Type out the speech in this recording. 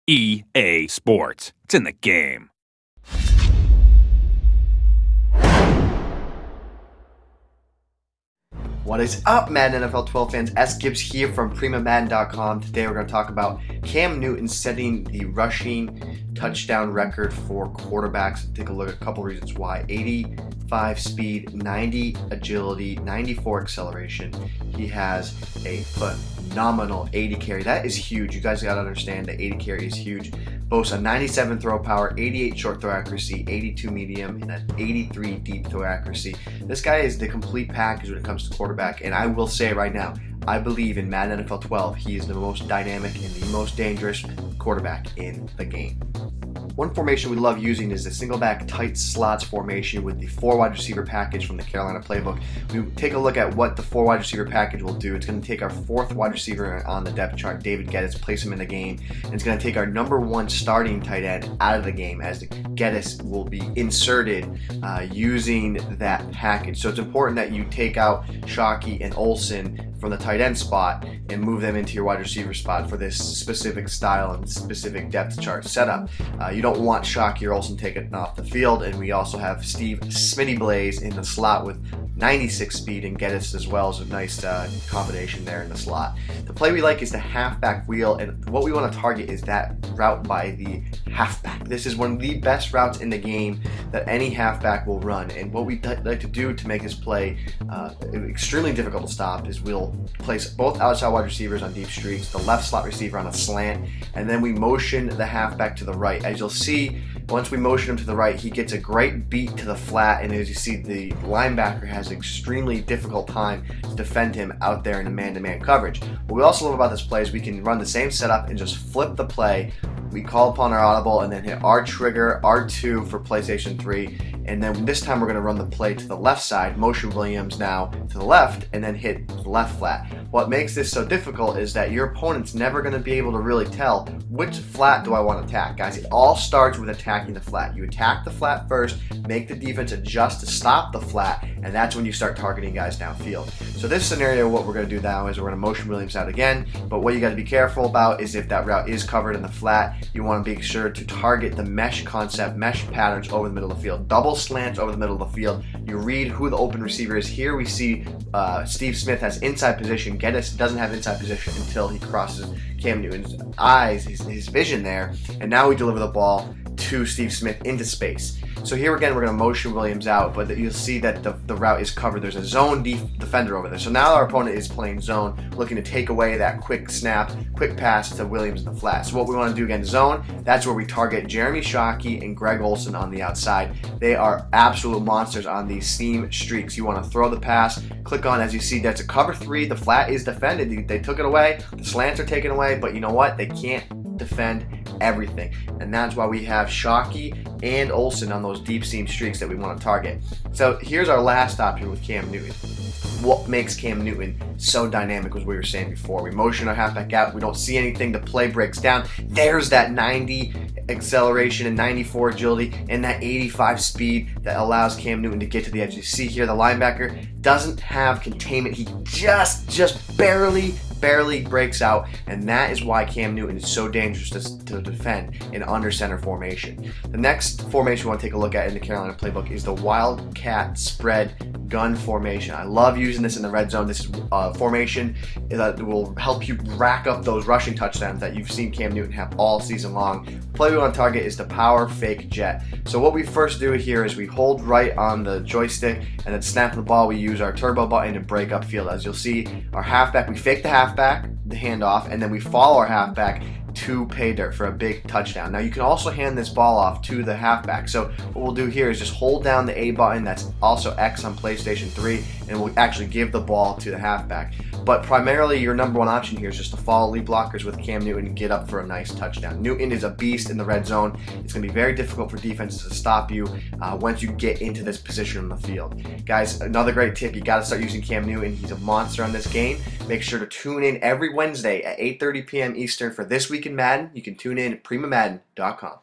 EA Sports. It's in the game. What is up, Madden NFL 12 fans? S. Gibbs here from PrimaMadden.com. Today we're going to talk about Cam Newton setting the rushing touchdown record for quarterbacks. Take a look at a couple reasons why. 85 speed, 90 agility, 94 acceleration. He has a phenomenal 80 carry. That is huge. You guys got to understand that 80 carry is huge. Boasts a 97 throw power, 88 short throw accuracy, 82 medium, and an 83 deep throw accuracy. This guy is the complete package when it comes to quarterback, and I will say right now, I believe in Madden NFL 12, he is the most dynamic and the most dangerous quarterback in the game. One formation we love using is the single back tight slots formation with the 4 wide receiver package from the Carolina playbook. We take a look at what the 4 wide receiver package will do. It's going to take our 4th wide receiver on the depth chart, David Geddes, place him in the game, and it's going to take our number 1 starting tight end out of the game as Geddes will be inserted using that package. So it's important that you take out Shockey and Olsen from the tight end spot and move them into your wide receiver spot for this specific style and specific depth chart setup. You don't want Shockey or Olsen taken off the field, and we also have Steve Smitty Blaze in the slot with 96 speed and Geddes as well as a nice combination there in the slot. The play we like is the halfback wheel, and what we want to target is that route by the halfback. This is one of the best routes in the game that any halfback will run, and what we like to do to make this play extremely difficult to stop is we'll place both outside wide receivers on deep streaks, the left slot receiver on a slant, and then we motion the halfback to the right. As you'll see, once we motion him to the right, he gets a great beat to the flat, and as you see, the linebacker has an extremely difficult time to defend him out there in the man-to-man coverage. What we also love about this play is we can run the same setup and just flip the play. We call upon our audible and then hit R trigger, R2 for PlayStation 3, and then this time we're going to run the play to the left side, motion Williams now to the left, and then hit the left flat. What makes this so difficult is that your opponent's never going to be able to really tell which flat do I want to attack. Guys, it all starts with attacking the flat. You attack the flat first, make the defense adjust to stop the flat, and that's when you start targeting guys downfield. So this scenario, what we're going to do now is we're going to motion Williams out again, but what you got to be careful about is if that route is covered in the flat, you want to be sure to target the mesh concept, mesh patterns over the middle of the field. Double slants over the middle of the field. You read who the open receiver is. Here we see Steve Smith has inside position. Geddes doesn't have inside position until he crosses Cam Newton's eyes, his vision there, and now we deliver the ball to Steve Smith into space. So here again, we're going to motion Williams out, but you'll see that the route is covered. There's a zone defender over there. So now our opponent is playing zone, looking to take away that quick snap, quick pass to Williams in the flat. So what we want to do again, zone, that's where we target Jeremy Shockey and Greg Olsen on the outside. They are absolute monsters on these seam streaks. You want to throw the pass, click on, as you see, that's a cover 3. The flat is defended. They took it away. The slants are taken away, but you know what? They can't defend everything, and that's why we have Shockey and Olsen on those deep seam streaks that we want to target. So here's our last option with Cam Newton. What makes Cam Newton so dynamic was what we were saying before. We motion our halfback out, we don't see anything, the play breaks down. There's that 90 acceleration and 94 agility and that 85 speed that allows Cam Newton to get to the edge. You see here the linebacker doesn't have containment. He just barely breaks out, and that is why Cam Newton is so dangerous to defend in under center formation. The next formation we want to take a look at in the Carolina playbook is the Wildcat spread gun formation. I love using this in the red zone. This is a formation that will help you rack up those rushing touchdowns that you've seen Cam Newton have all season long. The play we want to target is the power fake jet. So what we first do here is we hold right on the joystick, and then snap the ball. We use our turbo button to break upfield. As you'll see, our halfback, we fake the halfback, the handoff, and then we follow our halfback to pay dirt for a big touchdown. Now you can also hand this ball off to the halfback. So what we'll do here is just hold down the A button, that's also X on PlayStation 3, and we'll actually give the ball to the halfback. But primarily your number 1 option here is just to follow lead blockers with Cam Newton and get up for a nice touchdown. Newton is a beast in the red zone. It's going to be very difficult for defenses to stop you once you get into this position on the field. Guys, another great tip, you got to start using Cam Newton. He's a monster on this game. Make sure to tune in every Wednesday at 8:30 p.m. Eastern for This Week in Madden. You can tune in at PrimaMadden.com.